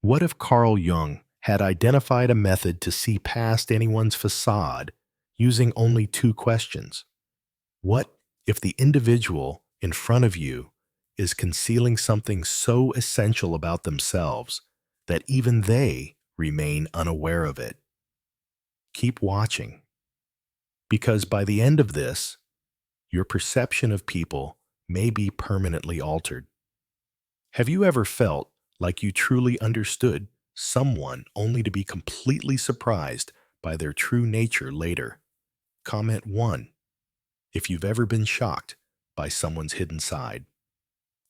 What if Carl Jung had identified a method to see past anyone's facade using only two questions? What if the individual in front of you is concealing something so essential about themselves that even they remain unaware of it? Keep watching, because by the end of this, your perception of people may be permanently altered. Have you ever felt like you truly understood someone only to be completely surprised by their true nature later? Comment 1 if you've ever been shocked by someone's hidden side.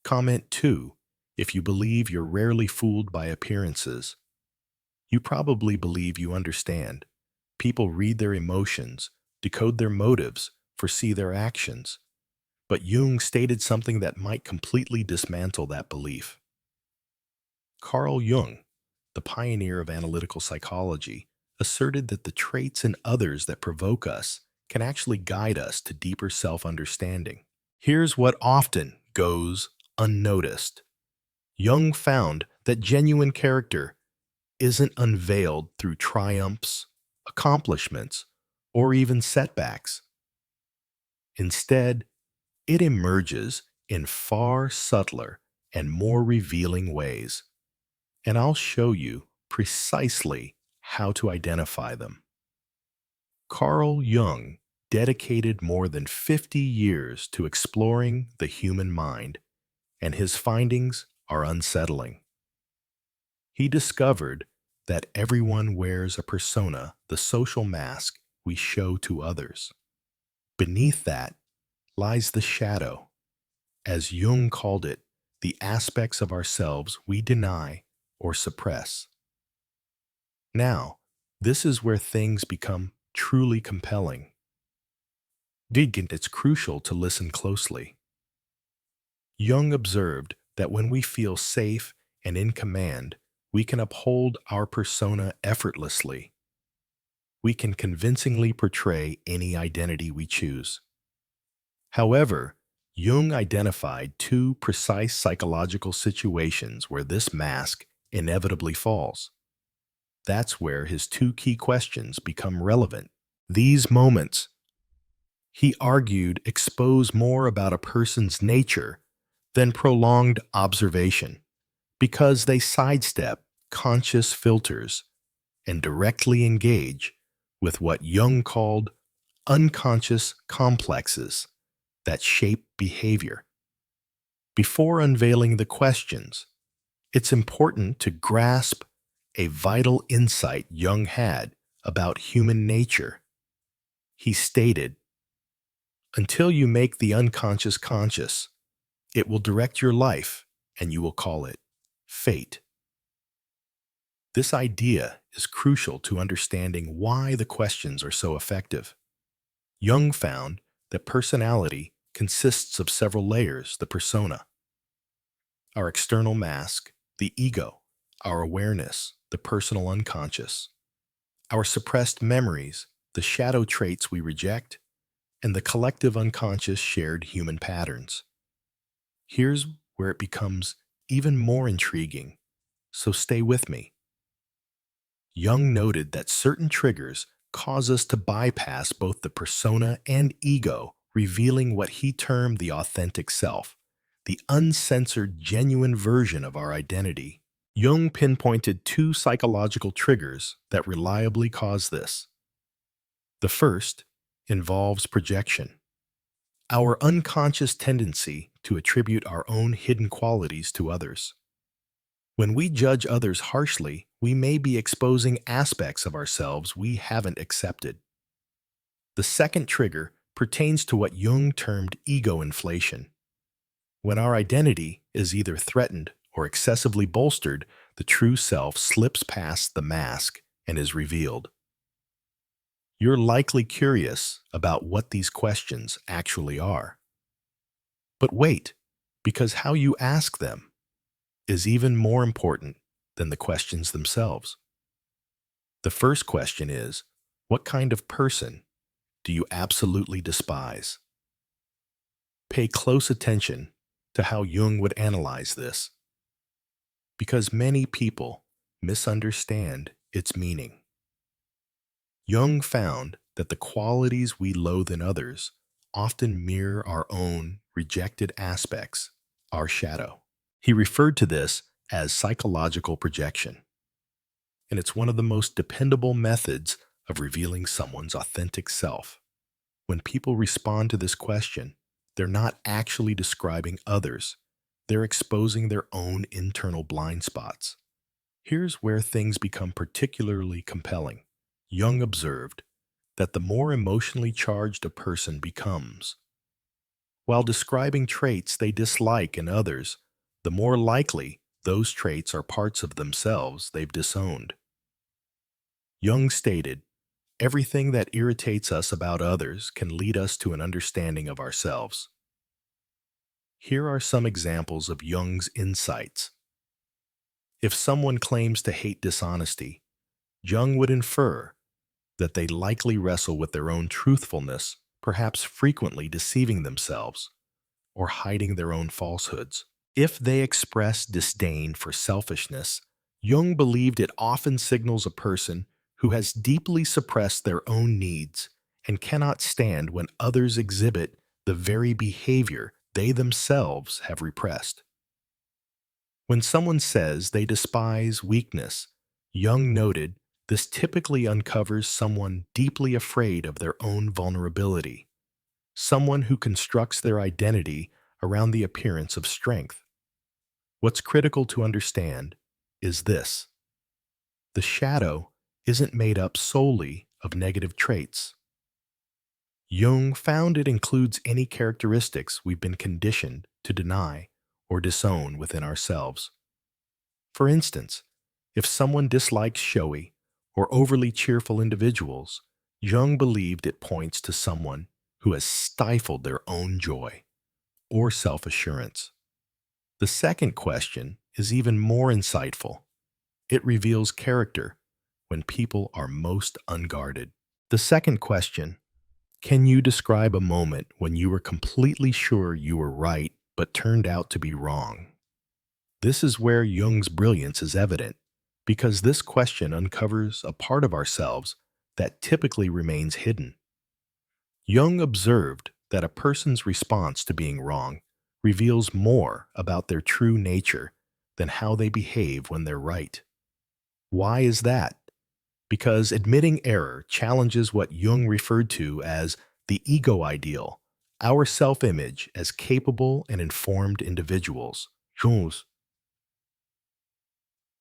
Comment 2 if you believe you're rarely fooled by appearances. You probably believe you understand. People read their emotions, decode their motives, foresee their actions. But Jung stated something that might completely dismantle that belief. Carl Jung, the pioneer of analytical psychology, asserted that the traits in others that provoke us can actually guide us to deeper self-understanding. Here's what often goes unnoticed. Jung found that genuine character isn't unveiled through triumphs, accomplishments, or even setbacks. Instead, it emerges in far subtler and more revealing ways. And I'll show you precisely how to identify them. Carl Jung dedicated more than 50 years to exploring the human mind, and his findings are unsettling. He discovered that everyone wears a persona, the social mask we show to others. Beneath that lies the shadow, as Jung called it, the aspects of ourselves we deny or suppress. Now, this is where things become truly compelling. It's crucial to listen closely. Jung observed that when we feel safe and in command, we can uphold our persona effortlessly. We can convincingly portray any identity we choose. However, Jung identified two precise psychological situations where this mask inevitably falls. That's where his two key questions become relevant. These moments, he argued, expose more about a person's nature than prolonged observation, because they sidestep conscious filters and directly engage with what Jung called unconscious complexes that shape behavior. Before unveiling the questions, it's important to grasp a vital insight Jung had about human nature. He stated, "Until you make the unconscious conscious, it will direct your life, and you will call it fate." This idea is crucial to understanding why the questions are so effective. Jung found that personality consists of several layers: the persona, our external mask; the ego, our awareness, the personal unconscious; our suppressed memories, the shadow traits we reject; and the collective unconscious shared human patterns. Here's where it becomes even more intriguing, so stay with me. Jung noted that certain triggers cause us to bypass both the persona and ego, revealing what he termed the authentic self, the uncensored, genuine version of our identity. Jung pinpointed two psychological triggers that reliably cause this. The first involves projection, our unconscious tendency to attribute our own hidden qualities to others. When we judge others harshly, we may be exposing aspects of ourselves we haven't accepted. The second trigger pertains to what Jung termed ego inflation. When our identity is either threatened or excessively bolstered, the true self slips past the mask and is revealed. You're likely curious about what these questions actually are. But wait, because how you ask them is even more important than the questions themselves. The first question is, what kind of person do you absolutely despise? Pay close attention to how Jung would analyze this, because many people misunderstand its meaning. Jung found that the qualities we loathe in others often mirror our own rejected aspects, our shadow. He referred to this as psychological projection, and it's one of the most dependable methods of revealing someone's authentic self. When people respond to this question, they're not actually describing others, they're exposing their own internal blind spots. Here's where things become particularly compelling. Jung observed that the more emotionally charged a person becomes, while describing traits they dislike in others, the more likely those traits are parts of themselves they've disowned. Jung stated, "Everything that irritates us about others can lead us to an understanding of ourselves." Here are some examples of Jung's insights. If someone claims to hate dishonesty, Jung would infer that they likely wrestle with their own truthfulness, perhaps frequently deceiving themselves or hiding their own falsehoods. If they express disdain for selfishness, Jung believed it often signals a person who has deeply suppressed their own needs and cannot stand when others exhibit the very behavior they themselves have repressed. When someone says they despise weakness, Jung noted this typically uncovers someone deeply afraid of their own vulnerability, someone who constructs their identity around the appearance of strength. What's critical to understand is this: the shadow isn't made up solely of negative traits. Jung found it includes any characteristics we've been conditioned to deny or disown within ourselves. For instance, if someone dislikes showy or overly cheerful individuals, Jung believed it points to someone who has stifled their own joy or self-assurance. The second question is even more insightful. It reveals character when people are most unguarded. The second question: can you describe a moment when you were completely sure you were right but turned out to be wrong? This is where Jung's brilliance is evident, because this question uncovers a part of ourselves that typically remains hidden. Jung observed that a person's response to being wrong reveals more about their true nature than how they behave when they're right. Why is that? Because admitting error challenges what Jung referred to as the ego ideal, our self-image as capable and informed individuals.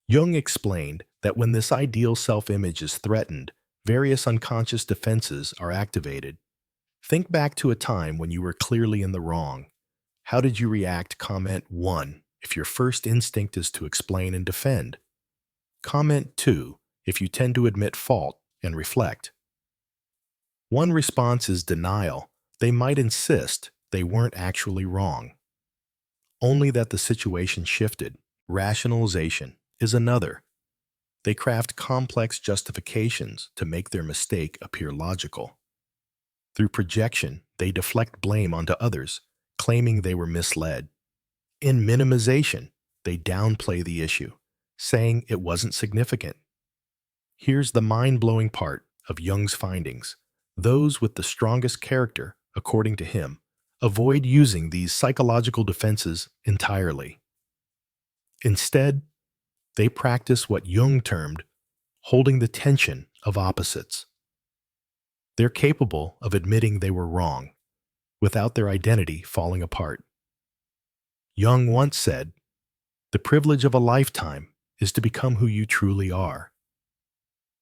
Jung explained that when this ideal self-image is threatened, various unconscious defenses are activated. Think back to a time when you were clearly in the wrong. How did you react? Comment 1 if your first instinct is to explain and defend. Comment 2 if you tend to admit fault and reflect. One response is denial. They might insist they weren't actually wrong, only that the situation shifted. Rationalization is another. They craft complex justifications to make their mistake appear logical. Through projection, they deflect blame onto others, claiming they were misled. In minimization, they downplay the issue, saying it wasn't significant. Here's the mind-blowing part of Jung's findings. Those with the strongest character, according to him, avoid using these psychological defenses entirely. Instead, they practice what Jung termed holding the tension of opposites. They're capable of admitting they were wrong without their identity falling apart. Jung once said, "The privilege of a lifetime is to become who you truly are."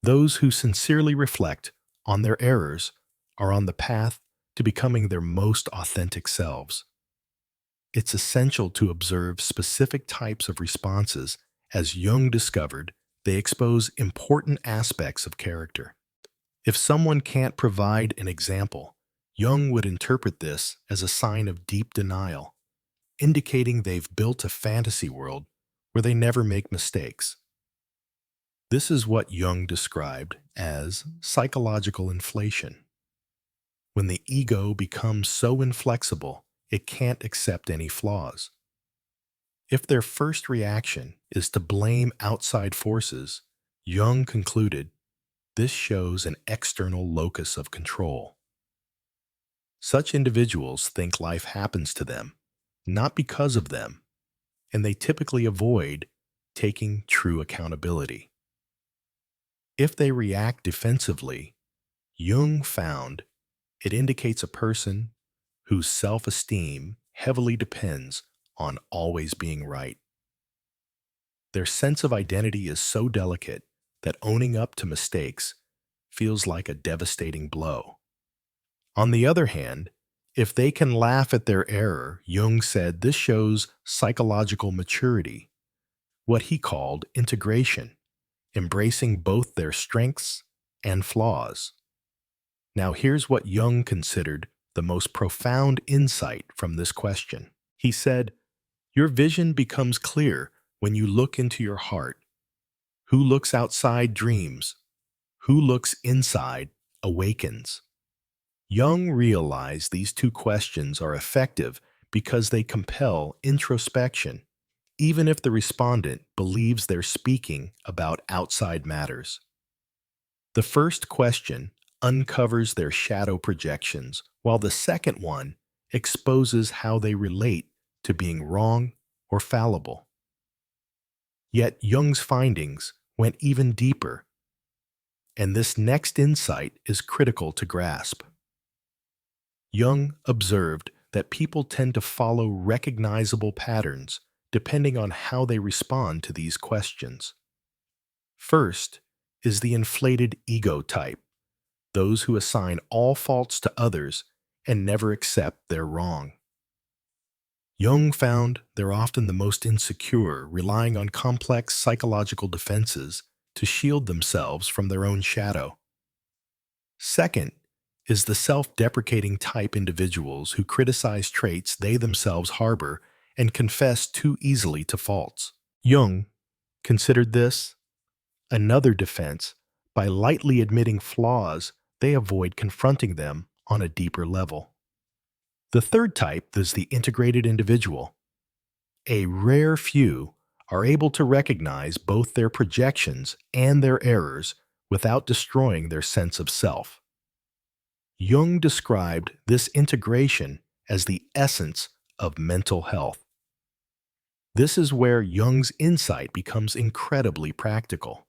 Those who sincerely reflect on their errors are on the path to becoming their most authentic selves. It's essential to observe specific types of responses. As Jung discovered, they expose important aspects of character. If someone can't provide an example, Jung would interpret this as a sign of deep denial, indicating they've built a fantasy world where they never make mistakes. This is what Jung described as psychological inflation. When the ego becomes so inflexible, it can't accept any flaws. If their first reaction is to blame outside forces, Jung concluded this shows an external locus of control. Such individuals think life happens to them, not because of them, and they typically avoid taking true accountability. If they react defensively, Jung found it indicates a person whose self-esteem heavily depends on always being right. Their sense of identity is so delicate that owning up to mistakes feels like a devastating blow. On the other hand, if they can laugh at their error, Jung said this shows psychological maturity, what he called integration, embracing both their strengths and flaws. Now here's what Jung considered the most profound insight from this question. He said, "Your vision becomes clear when you look into your heart. Who looks outside dreams. Who looks inside awakens." Jung realized these two questions are effective because they compel introspection, even if the respondent believes they're speaking about outside matters. The first question uncovers their shadow projections, while the second one exposes how they relate to being wrong or fallible. Yet Jung's findings went even deeper, and this next insight is critical to grasp. Jung observed that people tend to follow recognizable patterns depending on how they respond to these questions. First is the inflated ego type, those who assign all faults to others and never accept they're wrong. Jung found they're often the most insecure, relying on complex psychological defenses to shield themselves from their own shadow. Second is the self-deprecating type individuals who criticize traits they themselves harbor and confess too easily to faults. Jung considered this another defense. By lightly admitting flaws, they avoid confronting them on a deeper level. The third type is the integrated individual. A rare few are able to recognize both their projections and their errors without destroying their sense of self. Jung described this integration as the essence of mental health. This is where Jung's insight becomes incredibly practical.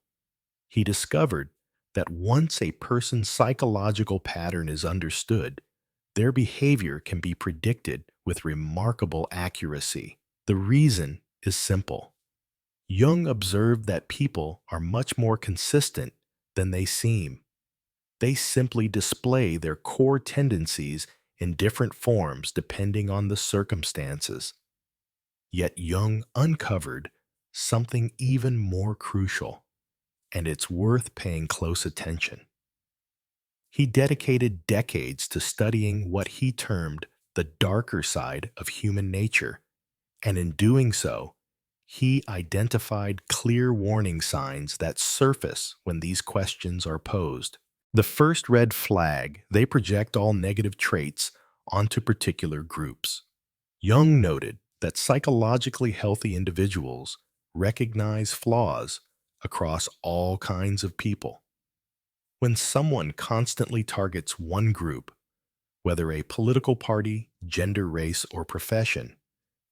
He discovered that once a person's psychological pattern is understood, their behavior can be predicted with remarkable accuracy. The reason is simple. Jung observed that people are much more consistent than they seem. They simply display their core tendencies in different forms depending on the circumstances. Yet Jung uncovered something even more crucial, and it's worth paying close attention. He dedicated decades to studying what he termed the darker side of human nature, and in doing so, he identified clear warning signs that surface when these questions are posed. The first red flag, they project all negative traits onto particular groups. Jung noted that psychologically healthy individuals recognize flaws across all kinds of people. When someone constantly targets one group, whether a political party, gender, race, or profession,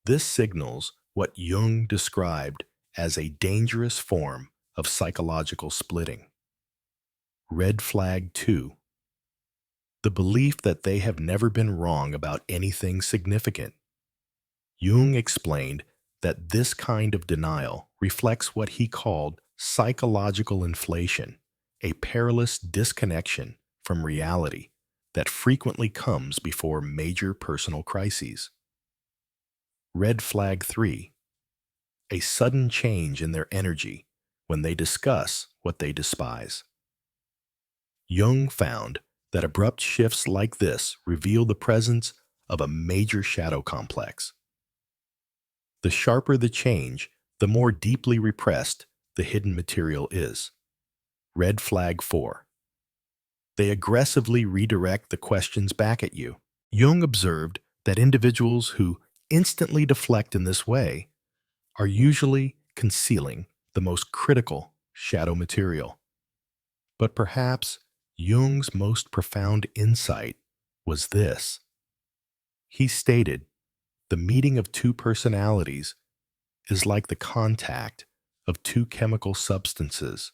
this signals what Jung described as a dangerous form of psychological splitting. Red flag 2. The belief that they have never been wrong about anything significant. Jung explained that this kind of denial reflects what he called psychological inflation, a perilous disconnection from reality that frequently comes before major personal crises. Red flag 3. A sudden change in their energy when they discuss what they despise. Jung found that abrupt shifts like this reveal the presence of a major shadow complex. The sharper the change, the more deeply repressed the hidden material is. Red flag 4. They aggressively redirect the questions back at you. Jung observed that individuals who instantly deflect in this way are usually concealing the most critical shadow material. But perhaps Jung's most profound insight was this. He stated, the meeting of two personalities is like the contact of two chemical substances.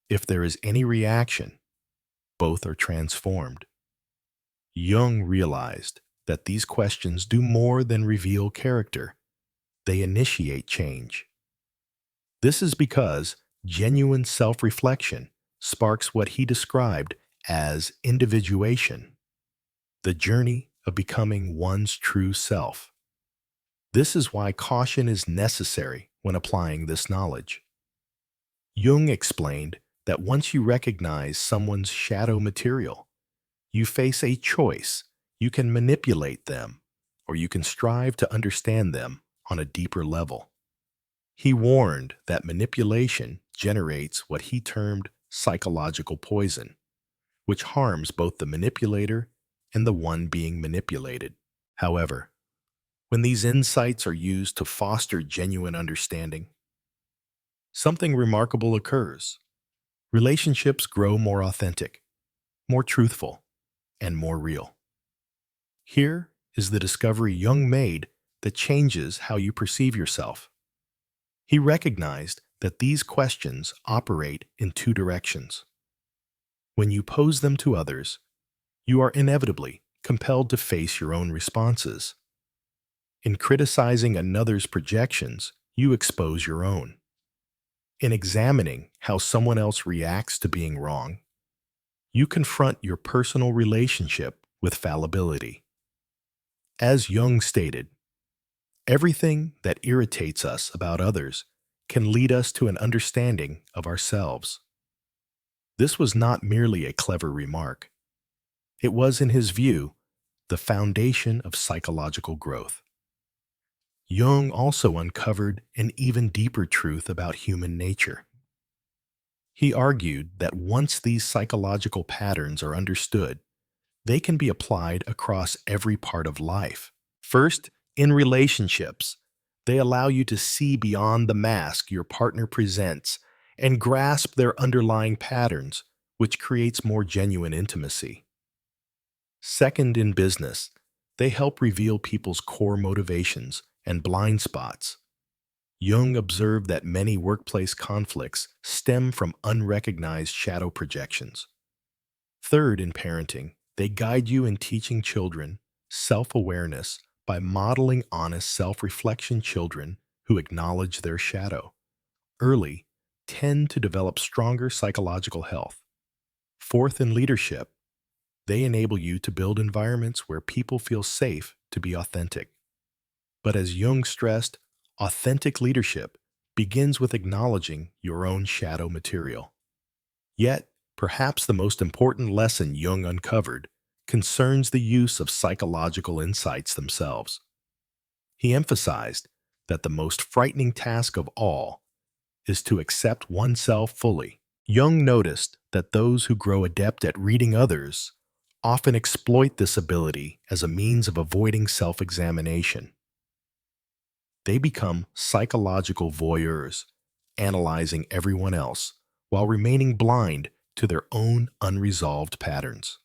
If there is any reaction, both are transformed. Jung realized that these questions do more than reveal character. They initiate change. This is because genuine self-reflection sparks what he described as individuation, the journey of becoming one's true self. This is why caution is necessary when applying this knowledge. Jung explained that once you recognize someone's shadow material, you face a choice. You can manipulate them, or you can strive to understand them on a deeper level. He warned that manipulation generates what he termed psychological poison, which harms both the manipulator and the one being manipulated. However, when these insights are used to foster genuine understanding, something remarkable occurs. Relationships grow more authentic, more truthful, and more real. Here is the discovery Jung made that changes how you perceive yourself. He recognized that these questions operate in two directions. When you pose them to others, you are inevitably compelled to face your own responses. In criticizing another's projections, you expose your own. In examining how someone else reacts to being wrong, you confront your personal relationship with fallibility. As Jung stated, everything that irritates us about others can lead us to an understanding of ourselves. This was not merely a clever remark. It was, in his view, the foundation of psychological growth. Jung also uncovered an even deeper truth about human nature. He argued that once these psychological patterns are understood, they can be applied across every part of life. First, in relationships, they allow you to see beyond the mask your partner presents and grasp their underlying patterns, which creates more genuine intimacy. Second, in business, they help reveal people's core motivations and blind spots. Jung observed that many workplace conflicts stem from unrecognized shadow projections. Third, in parenting, they guide you in teaching children self-awareness by modeling honest self-reflection. Children who acknowledge their shadow early tend to develop stronger psychological health. Fourth, in leadership, they enable you to build environments where people feel safe to be authentic. But as Jung stressed, authentic leadership begins with acknowledging your own shadow material. Yet, perhaps the most important lesson Jung uncovered concerns the use of psychological insights themselves. He emphasized that the most frightening task of all is to accept oneself fully. Jung noticed that those who grow adept at reading others often exploit this ability as a means of avoiding self-examination. They become psychological voyeurs, analyzing everyone else while remaining blind to their own unresolved patterns.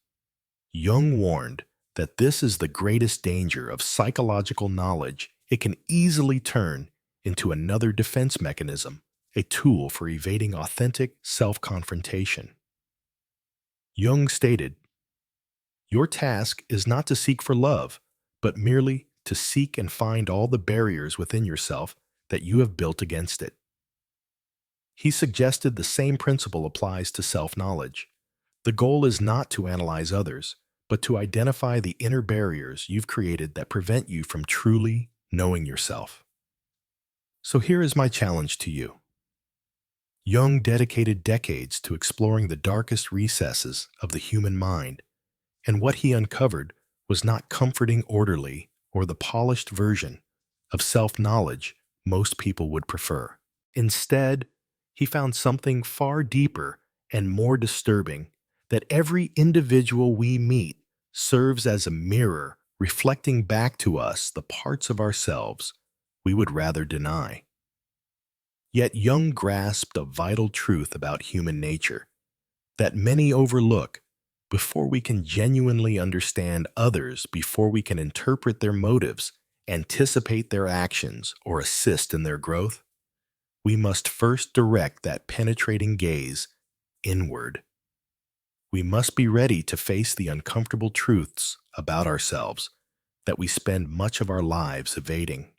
Jung warned that this is the greatest danger of psychological knowledge. It can easily turn into another defense mechanism, a tool for evading authentic self-confrontation. Jung stated, "Your task is not to seek for love, but merely to seek and find all the barriers within yourself that you have built against it." He suggested the same principle applies to self-knowledge. The goal is not to analyze others, but to identify the inner barriers you've created that prevent you from truly knowing yourself. So here is my challenge to you. Jung dedicated decades to exploring the darkest recesses of the human mind, and what he uncovered was not comforting, orderly, or the polished version of self-knowledge most people would prefer. Instead, he found something far deeper and more disturbing, that every individual we meet serves as a mirror reflecting back to us the parts of ourselves we would rather deny. Yet Jung grasped a vital truth about human nature that many overlook. Before we can genuinely understand others, before we can interpret their motives, anticipate their actions, or assist in their growth, we must first direct that penetrating gaze inward. We must be ready to face the uncomfortable truths about ourselves that we spend much of our lives evading.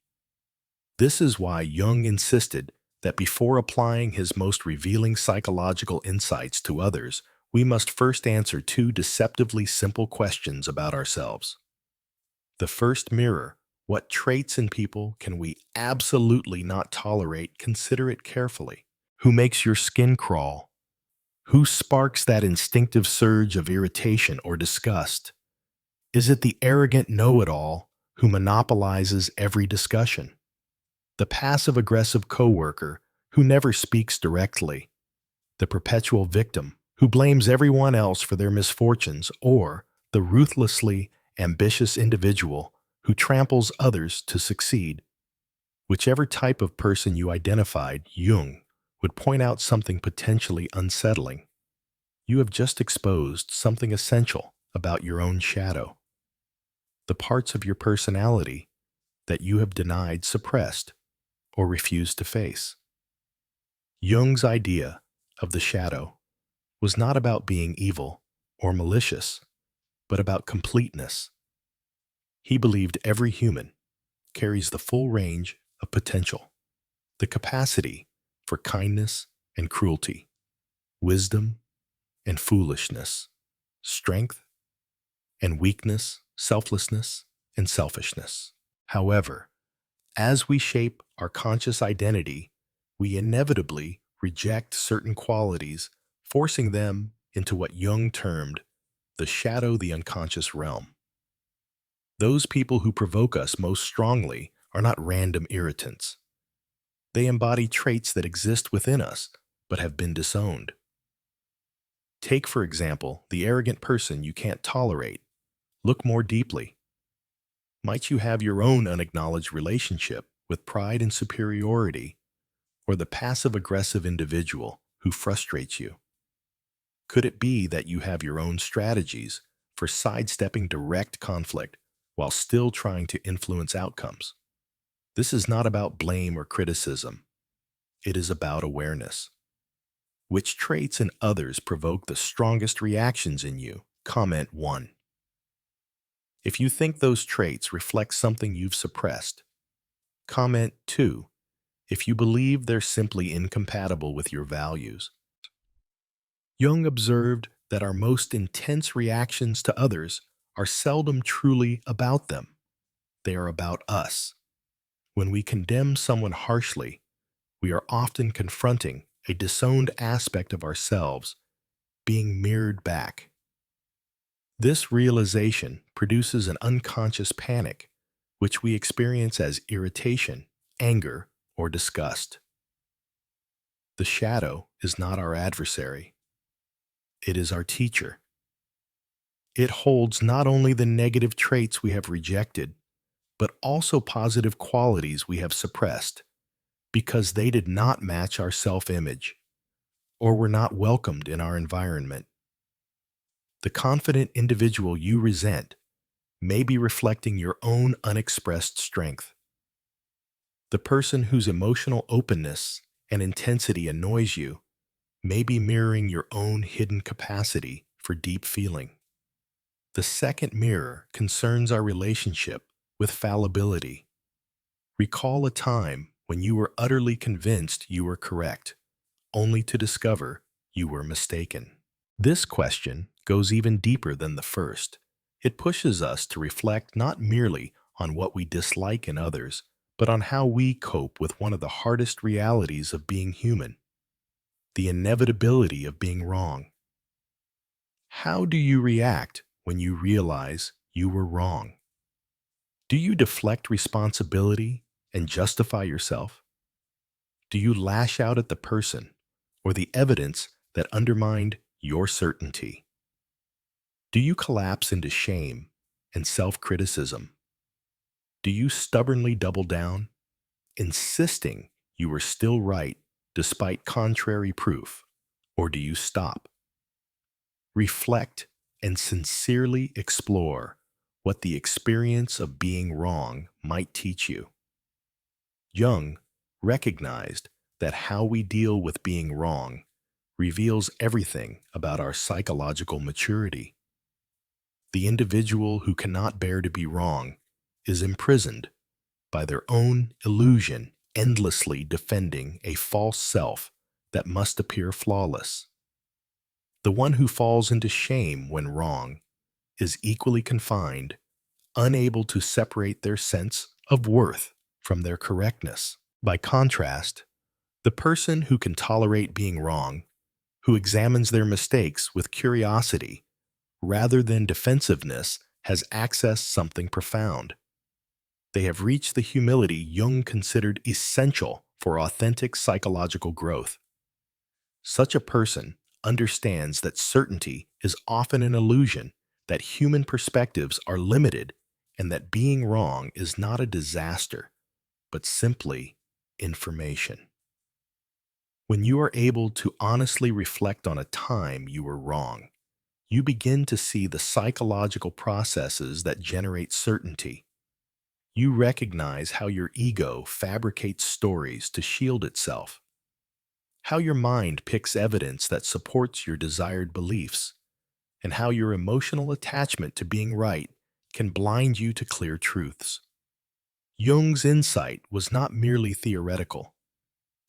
This is why Jung insisted that before applying his most revealing psychological insights to others, we must first answer two deceptively simple questions about ourselves. The first mirror: what traits in people can we absolutely not tolerate? Consider it carefully. Who makes your skin crawl? Who sparks that instinctive surge of irritation or disgust? Is it the arrogant know-it-all who monopolizes every discussion? The passive-aggressive coworker who never speaks directly? The perpetual victim who blames everyone else for their misfortunes? Or the ruthlessly ambitious individual who tramples others to succeed? Whichever type of person you identified, Jung would point out something potentially unsettling. You have just exposed something essential about your own shadow, the parts of your personality that you have denied, suppressed, or refused to face. Jung's idea of the shadow was not about being evil or malicious, but about completeness. He believed every human carries the full range of potential, the capacity for kindness and cruelty, wisdom and foolishness, strength and weakness, selflessness and selfishness. However, as we shape our conscious identity, we inevitably reject certain qualities, forcing them into what Jung termed the shadow, the unconscious realm. Those people who provoke us most strongly are not random irritants. They embody traits that exist within us but have been disowned. Take, for example, the arrogant person you can't tolerate. Look more deeply. Might you have your own unacknowledged relationship with pride and superiority, or the passive-aggressive individual who frustrates you? Could it be that you have your own strategies for sidestepping direct conflict while still trying to influence outcomes? This is not about blame or criticism. It is about awareness. Which traits in others provoke the strongest reactions in you? Comment 1. If you think those traits reflect something you've suppressed. Comment 2. If you believe they're simply incompatible with your values. Jung observed that our most intense reactions to others are seldom truly about them. They are about us. When we condemn someone harshly, we are often confronting a disowned aspect of ourselves being mirrored back. This realization produces an unconscious panic, which we experience as irritation, anger, or disgust. The shadow is not our adversary. It is our teacher. It holds not only the negative traits we have rejected, but also positive qualities we have suppressed because they did not match our self-image or were not welcomed in our environment. The confident individual you resent may be reflecting your own unexpressed strength. The person whose emotional openness and intensity annoys you may be mirroring your own hidden capacity for deep feeling. The second mirror concerns our relationship with fallibility. Recall a time when you were utterly convinced you were correct, only to discover you were mistaken. This question goes even deeper than the first. It pushes us to reflect not merely on what we dislike in others, but on how we cope with one of the hardest realities of being human: the inevitability of being wrong. How do you react when you realize you were wrong? Do you deflect responsibility and justify yourself? Do you lash out at the person or the evidence that undermined your certainty? Do you collapse into shame and self-criticism? Do you stubbornly double down, insisting you were still right despite contrary proof, or do you stop? Reflect and sincerely explore what the experience of being wrong might teach you. Jung recognized that how we deal with being wrong reveals everything about our psychological maturity. The individual who cannot bear to be wrong is imprisoned by their own illusion, endlessly defending a false self that must appear flawless. The one who falls into shame when wrong is equally confined, unable to separate their sense of worth from their correctness. By contrast, the person who can tolerate being wrong, who examines their mistakes with curiosity rather than defensiveness, has accessed something profound. They have reached the humility Jung considered essential for authentic psychological growth. Such a person understands that certainty is often an illusion, that human perspectives are limited, and that being wrong is not a disaster, but simply information. When you are able to honestly reflect on a time you were wrong, you begin to see the psychological processes that generate certainty. You recognize how your ego fabricates stories to shield itself, how your mind picks evidence that supports your desired beliefs, and how your emotional attachment to being right can blind you to clear truths. Jung's insight was not merely theoretical.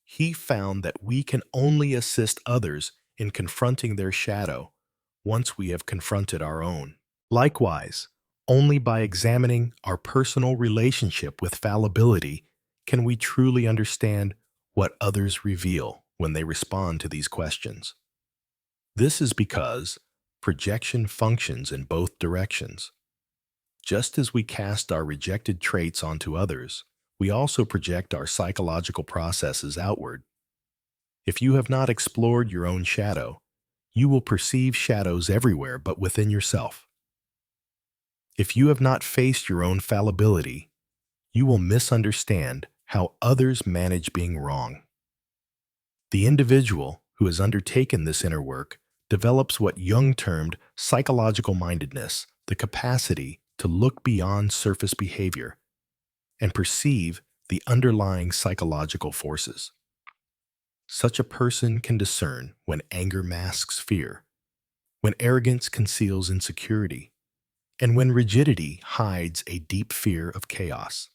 He found that we can only assist others in confronting their shadow once we have confronted our own. Likewise, only by examining our personal relationship with fallibility can we truly understand what others reveal when they respond to these questions. This is because projection functions in both directions. Just as we cast our rejected traits onto others, we also project our psychological processes outward. If you have not explored your own shadow, you will perceive shadows everywhere but within yourself. If you have not faced your own fallibility, you will misunderstand how others manage being wrong. The individual who has undertaken this inner work develops what Jung termed psychological mindedness, the capacity to look beyond surface behavior and perceive the underlying psychological forces. Such a person can discern when anger masks fear, when arrogance conceals insecurity, and when rigidity hides a deep fear of chaos.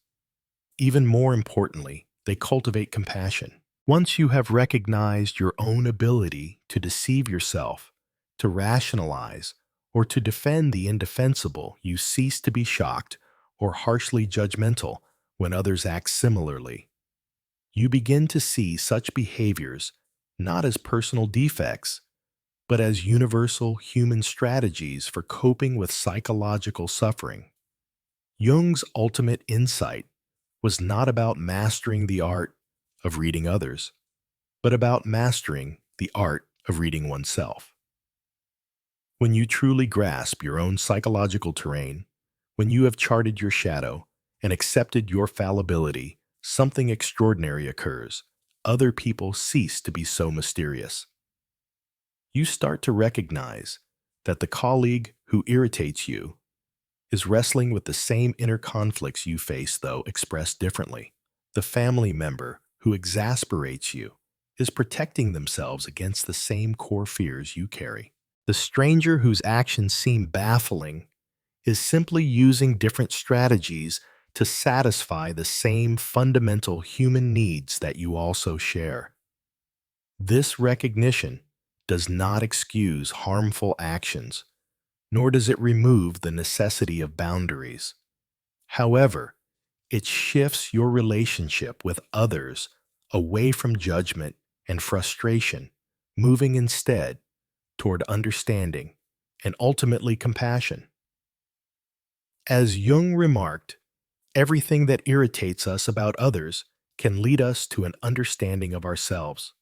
Even more importantly, they cultivate compassion. Once you have recognized your own ability to deceive yourself, to rationalize, or to defend the indefensible, you cease to be shocked or harshly judgmental when others act similarly. You begin to see such behaviors not as personal defects, but as universal human strategies for coping with psychological suffering. Jung's ultimate insight was not about mastering the art of reading others, but about mastering the art of reading oneself. When you truly grasp your own psychological terrain, when you have charted your shadow and accepted your fallibility, something extraordinary occurs. Other people cease to be so mysterious. You start to recognize that the colleague who irritates you is wrestling with the same inner conflicts you face, though expressed differently. The family member who exasperates you is protecting themselves against the same core fears you carry. The stranger whose actions seem baffling is simply using different strategies to satisfy the same fundamental human needs that you also share. This recognition does not excuse harmful actions, nor does it remove the necessity of boundaries. However, it shifts your relationship with others away from judgment and frustration, moving instead toward understanding and ultimately compassion. As Jung remarked, everything that irritates us about others can lead us to an understanding of ourselves.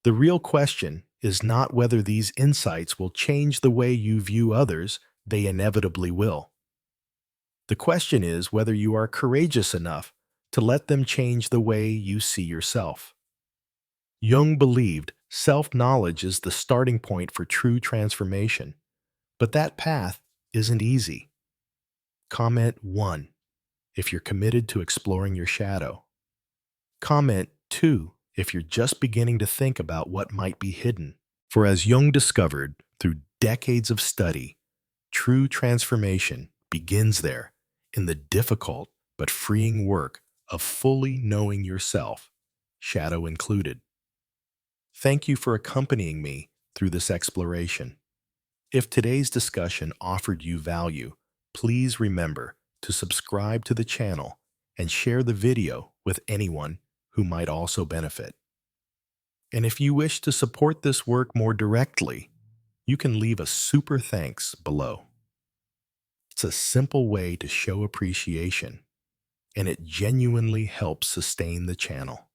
The real question is not whether these insights will change the way you view others, they inevitably will. The question is whether you are courageous enough to let them change the way you see yourself. Jung believed self-knowledge is the starting point for true transformation, but that path isn't easy. Comment 1 if you're committed to exploring your shadow. Comment 2 if you're just beginning to think about what might be hidden. For as Jung discovered through decades of study, true transformation begins there in the difficult but freeing work of fully knowing yourself, shadow included. Thank you for accompanying me through this exploration. If today's discussion offered you value, please remember to subscribe to the channel and share the video with anyone who might also benefit. And if you wish to support this work more directly, you can leave a super thanks below. It's a simple way to show appreciation, and it genuinely helps sustain the channel.